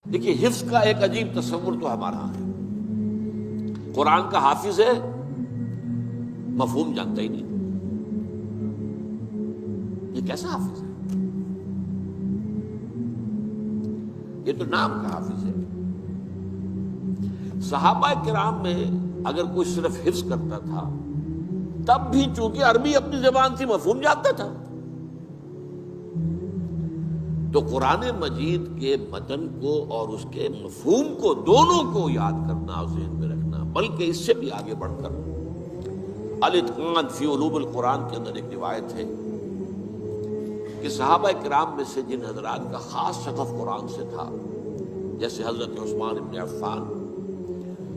دیکھیے حفظ کا ایک عجیب تصور تو ہمارا ہے. قرآن کا حافظ ہے، مفہوم جانتا ہی نہیں. یہ کیسا حافظ ہے؟ یہ تو نام کا حافظ ہے. صحابہ کرام میں اگر کوئی صرف حفظ کرتا تھا تب بھی چونکہ عربی اپنی زبان سے مفہوم جانتا تھا، تو قرآن مجید کے متن کو اور اس کے مفہوم کو دونوں کو یاد کرنا اور ذہن میں رکھنا، بلکہ اس سے بھی آگے بڑھ کر الاتقان فی علوم القرآن کے اندر ایک روایت ہے کہ صحابہ کرام میں سے جن حضرات کا خاص شغف قرآن سے تھا، جیسے حضرت عثمان ابن عفان،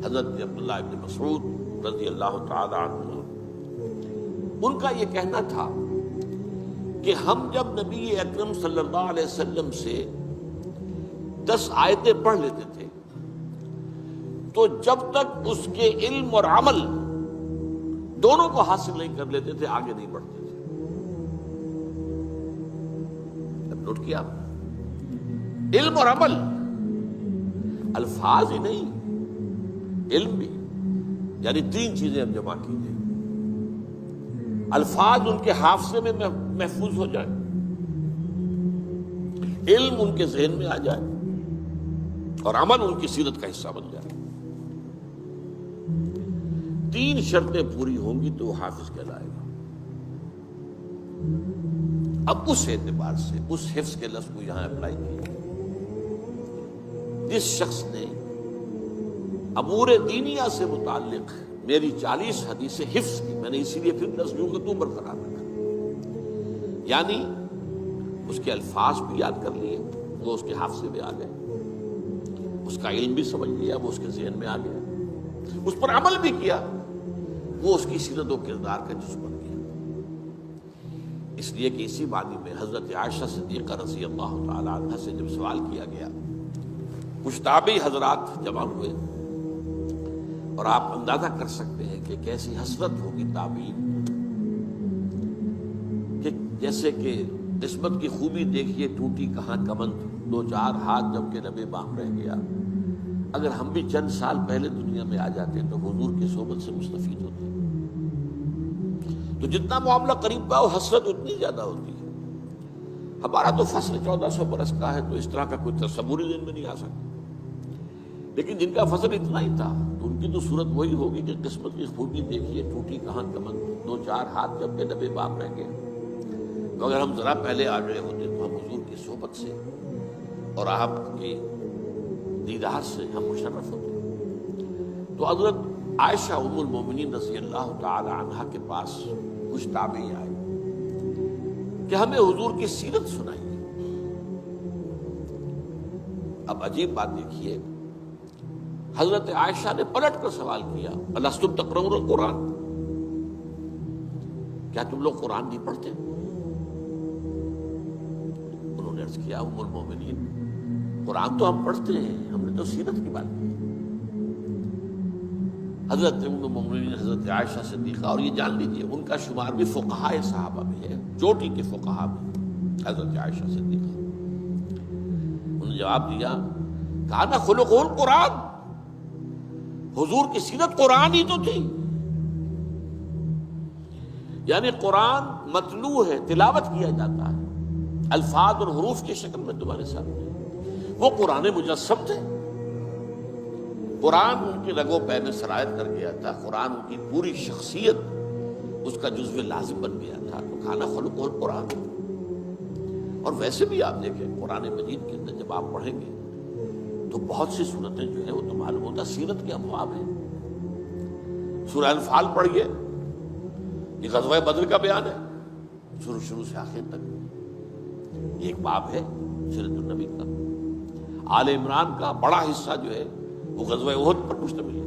حضرت عبداللہ ابن مسعود رضی اللہ تعالی عنہ، ان کا یہ کہنا تھا کہ ہم جب نبی اکرم صلی اللہ علیہ وسلم سے 10 آیتیں پڑھ لیتے تھے تو جب تک اس کے علم اور عمل دونوں کو حاصل نہیں کر لیتے تھے آگے نہیں بڑھتے تھے. اب نوٹ کیا، علم اور عمل، الفاظ ہی نہیں علم بھی، یعنی 3 چیزیں ہم جمع کیجیے. الفاظ ان کے حافظے میں محفوظ ہو جائے، علم ان کے ذہن میں آ جائے، اور عمل ان کی سیرت کا حصہ بن جائے. 3 شرطیں پوری ہوں گی تو وہ حافظ کہلائے گا. اب اس اعتبار سے اس حفظ کے لفظ کو یہاں اپلائی کیجیے. جس شخص نے امور دینیہ سے متعلق میری 40 حدیثیں حفظ کی، میں نے اسی لیے پھر نسلوں کو تو برقرار رکھا، یعنی اس کے الفاظ بھی یاد کر لیے، وہ اس کے حافظے میں آ گئے، اس کا علم بھی سمجھ لیا، وہ اس کے ذہن میں آ گیا، اس پر عمل بھی کیا، وہ اس کی سیرت و کردار کا جزو بن گیا. اس لیے کہ اسی بانی میں حضرت عائشہ صدیقہ رضی اللہ تعالی عنہا سے جب سوال کیا گیا، کچھ تابعی حضرات جمع ہوئے، اور آپ اندازہ کر سکتے ہیں کہ کیسی حسرت ہوگی تابعین، کہ جیسے کہ قسمت کی خوبی دیکھیے ٹوٹی کہاں کمند، 2-4 ہاتھ جب کہ لبے بام رہ گیا. اگر ہم بھی چند سال پہلے دنیا میں آ جاتے تو حضور کی صحبت سے مستفید ہوتے. تو جتنا معاملہ قریب کا ہو حسرت اتنی زیادہ ہوتی ہے. ہمارا تو فصل 1400 برس کا ہے، تو اس طرح کا کوئی تصور ہی دن میں نہیں آ سکتا. لیکن جن کا فصل اتنا ہی تھا تو ان کی تو صورت وہی ہوگی کہ قسمت کی خوبی دیکھیے ٹوٹی کہاں کمند، 2-4 ہاتھ جب کہ لبے بام رہ گئے. تو اگر ہم ذرا پہلے آ گئے ہوتے تو ہم حضور کی صحبت سے اور آپ کے دیدار سے ہم مشرف ہوتے. تو حضرت عائشہ ام المومنین رضی اللہ تعالی عنہا کے پاس کچھ تابعی آئے کہ ہمیں حضور کی سیرت سنائیے. اب عجیب بات دیکھیے، حضرت عائشہ نے پلٹ کر سوال کیا، الستم تقرؤون القرآن، کیا تم لوگ قرآن نہیں پڑھتے؟ انہوں نے عرض کیا، ام المومنین قرآن تو ہم پڑھتے ہیں، ہم نے تو سیرت کی بات کی. حضرت ام المومنین حضرت عائشہ صدیقہ، اور یہ جان لیجیے ان کا شمار بھی فقہائے صحابہ میں ہے، چوٹی کے فقہا میں حضرت عائشہ صدیقہ. انہوں نے جواب دیا، کان خلقہ القرآن، حضور کی سیرت قرآن ہی تو تھی. یعنی قرآن متلو ہے، تلاوت کیا جاتا ہے، الفاظ اور حروف کی شکل میں تمہارے سامنے. وہ قرآن مجسم تھے، قرآن ان کی رگوں پے میں سرایت کر گیا تھا، قرآن ان کی پوری شخصیت اس کا جزو لازم بن گیا تھا. تو کھانا خلق القرآن. اور ویسے بھی آپ دیکھیں قرآن مجید کے اندر جب آپ پڑھیں گے تو بہت سی صورتیں جو ہیں وہ تو معلوم ہوتا سیرت کے ابواب ہیں. سورہ انفال پڑھیے، یہ غزوہ بدر کا بیان ہے، شروع سے آخر تک. ایک باب ہے سیرت النبی کا. آل عمران کا بڑا حصہ جو ہے وہ غزوہ احد پر مشتمل ہے.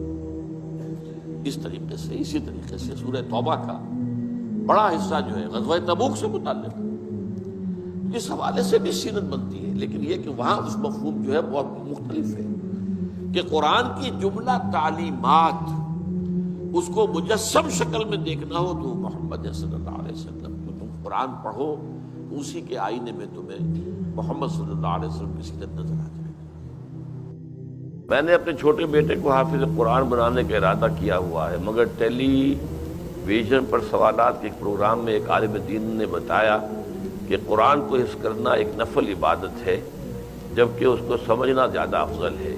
اس طریقے سے اسی طریقے سے سورہ توبہ کا بڑا حصہ جو ہے غزوہ تبوک سے متعلق ہے. اس حوالے سے بھی سیرت بنتی ہے، لیکن یہ کہ وہاں اس مفہوم جو ہے بہت مختلف ہے کہ قرآن کی جملہ تعلیمات اس کو مجسم شکل میں دیکھنا ہو تو محمد صلی اللہ علیہ وسلم کو تم قرآن پڑھو، اسی کے آئینے میں تمہیں محمد صلی اللہ علیہ وسلم کی سیرت نظر آ جائے گی. میں نے اپنے چھوٹے بیٹے کو حافظ قرآن بنانے کا ارادہ کیا ہوا ہے، مگر ٹیلی ویژن پر سوالات کے ایک پروگرام میں ایک عالم دین نے بتایا کہ قرآن کو حفظ کرنا ایک نفل عبادت ہے جبکہ اس کو سمجھنا زیادہ افضل ہے۔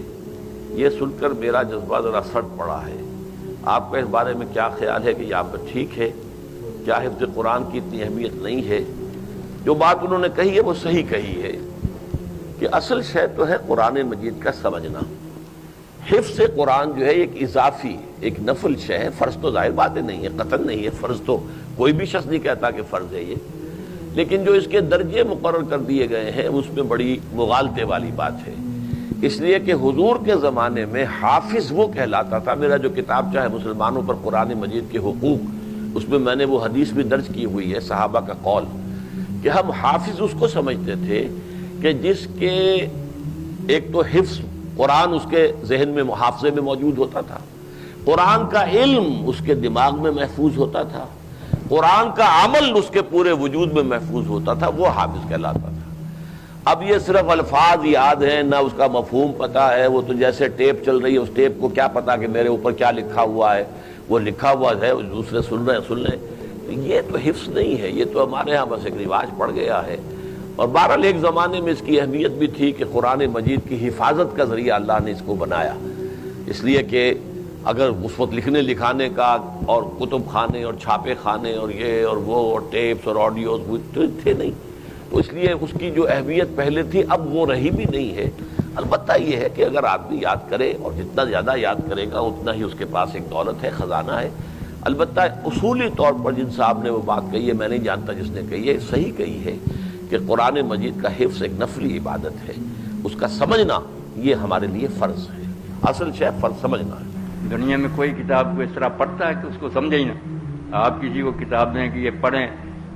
یہ سن کر میرا جذبہ ذرا سٹ پڑا ہے۔ آپ کا اس بارے میں کیا خیال ہے کہ یہ آپ کا ٹھیک ہے؟ کیا حفظ قرآن کی اتنی اہمیت نہیں ہے؟ جو بات انہوں نے کہی ہے وہ صحیح کہی ہے کہ اصل شے تو ہے قرآن مجید کا سمجھنا۔ حفظ قرآن جو ہے ایک اضافی ایک نفل شے ہے، فرض تو ظاہر باتیں نہیں ہے، قطعاً نہیں ہے، فرض تو کوئی بھی شخص نہیں کہتا کہ فرض ہے یہ، لیکن جو اس کے درجے مقرر کر دیے گئے ہیں اس میں بڑی مغالطے والی بات ہے۔ اس لیے کہ حضور کے زمانے میں حافظ وہ کہلاتا تھا، میرا جو کتاب چاہے مسلمانوں پر قرآن مجید کے حقوق، اس میں نے وہ حدیث بھی درج کی ہوئی ہے، صحابہ کا قول، کہ ہم حافظ اس کو سمجھتے تھے کہ جس کے ایک تو حفظ قرآن اس کے ذہن میں محافظے میں موجود ہوتا تھا، قرآن کا علم اس کے دماغ میں محفوظ ہوتا تھا، قرآن کا عمل اس کے پورے وجود میں محفوظ ہوتا تھا، وہ حافظ کہلاتا تھا۔ اب یہ صرف الفاظ یاد ہیں، نہ اس کا مفہوم پتہ ہے، وہ تو جیسے ٹیپ چل رہی ہے، اس ٹیپ کو کیا پتا کہ میرے اوپر کیا لکھا ہوا ہے، وہ لکھا ہوا ہے دوسرے سن رہے ہیں سن لیں، یہ تو حفظ نہیں ہے، یہ تو ہمارے ہاں بس ایک رواج پڑ گیا ہے۔ اور بہرحال ایک زمانے میں اس کی اہمیت بھی تھی کہ قرآن مجید کی حفاظت کا ذریعہ اللہ نے اس کو بنایا، اس لیے کہ اگر اس وقت لکھنے لکھانے کا اور کتب خانے اور چھاپے خانے اور یہ اور وہ اور ٹیپس اور آڈیوز تو تھے نہیں، تو اس لیے اس کی جو اہمیت پہلے تھی اب وہ رہی بھی نہیں ہے۔ البتہ یہ ہے کہ اگر آدمی یاد کرے اور جتنا زیادہ یاد کرے گا اتنا ہی اس کے پاس ایک دولت ہے، خزانہ ہے۔ البتہ اصولی طور پر جن صاحب نے وہ بات کہی ہے، میں نہیں جانتا جس نے کہی ہے، صحیح کہی ہے کہ قرآن مجید کا حفظ ایک نفلی عبادت ہے، اس کا سمجھنا یہ ہمارے لیے فرض ہے، اصل شے فرض سمجھنا ہے۔ دنیا میں کوئی کتاب کو اس طرح پڑھتا ہے کہ اس کو سمجھے ہی نہ۔ آپ کسی کو کتاب دیں کہ یہ پڑھیں،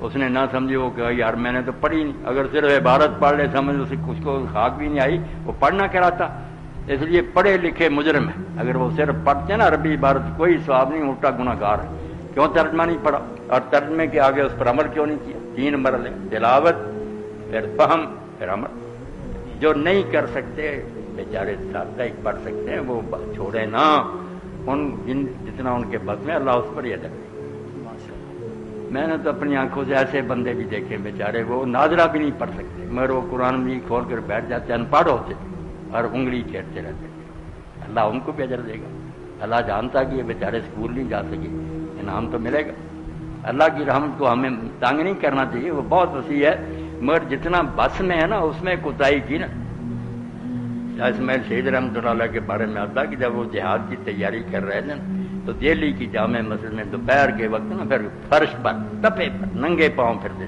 اس نے نہ سمجھے، وہ کہ یار میں نے تو پڑھی نہیں، اگر صرف عبارت پڑھ لے سمجھ اس کو خاک بھی نہیں آئی، وہ پڑھنا کہلاتا۔ اس لیے پڑھے لکھے مجرم ہیں، اگر وہ صرف پڑھتے ہیں نا عربی عبارت، کوئی ثواب نہیں، الٹا گناہ گار ہے۔ کیوں ترجمہ نہیں پڑھا؟ اور ترجمے کے آگے اس پر عمل کیوں نہیں کیا؟ 3 مرحلے، تلاوت، پھر فہم، پھر عمل۔ جو نہیں کر سکتے بیچارے تک پڑھ سکتے ہیں وہ چھوڑے نہ، جتنا ان کے بس میں اللہ اس پر یہ دے۔ میں نے تو اپنی آنکھوں سے ایسے بندے بھی دیکھے بیچارے، وہ ناظرہ بھی نہیں پڑھ سکتے، مگر وہ قرآن بھی کھول کر بیٹھ جاتے، ان پڑھ ہوتے اور انگلی چھیڑتے رہتے۔ اللہ ان کو بھی اجر دے گا۔ اللہ جانتا کہ یہ بیچارے اسکول نہیں جا سکے، انعام تو ملے گا۔ اللہ کی رحمت کو ہمیں تنگ نہیں کرنا چاہیے، وہ بہت وسیع ہے، مگر جتنا بس میں ہے نا اس میں کوتاہی کی نا۔ اسماعیل شہید رحمۃ اللہ علیہ کے بارے میں آتا کہ جب وہ جہاد کی تیاری کر رہے تھے تو دہلی کی جامع مسجد میں دوپہر کے وقت نا پھر فرش پر تپے پر ننگے پاؤں پھرتے،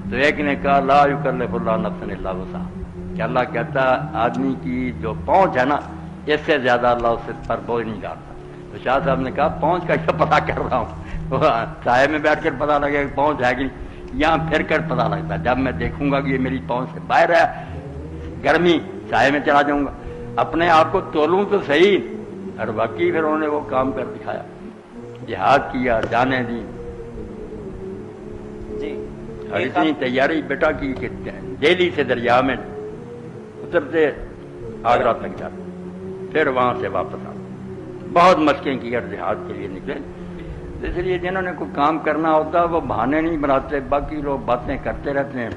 تو ایک نے کہا لا یکلف اللہ نفسا الا وسعها، کہ اللہ کہتا آدمی کی جو پہنچ ہے نا اس سے زیادہ اللہ اس پر بوجھ نہیں ڈالتا۔ تو شاہ صاحب نے کہا پہنچ کا کیا پتہ کر رہا ہوں، سائے میں بیٹھ کر پتہ لگے کہ پہنچ ہے کہ یہاں پھر کر پتہ لگتا ہے، جب میں دیکھوں گا کہ یہ میری پہنچ سے باہر ہے، گرمی سائے میں چلا جاؤں گا، اپنے آپ کو تولوں تو صحیح۔ اور باقی پھر انہوں نے وہ کام کر دکھایا، جہاد کیا، جانیں دی جی، اور اتنی تیاری بیٹا کی کہ دہلی سے دریا میں اترتے آگرہ تک جاتے، پھر وہاں سے واپس آتے، بہت مشقیں کی اور جہاد کے لیے نکلے۔ اس لیے جنہوں نے کوئی کام کرنا ہوتا وہ بہانے نہیں بناتے، باقی لوگ باتیں کرتے رہتے ہیں۔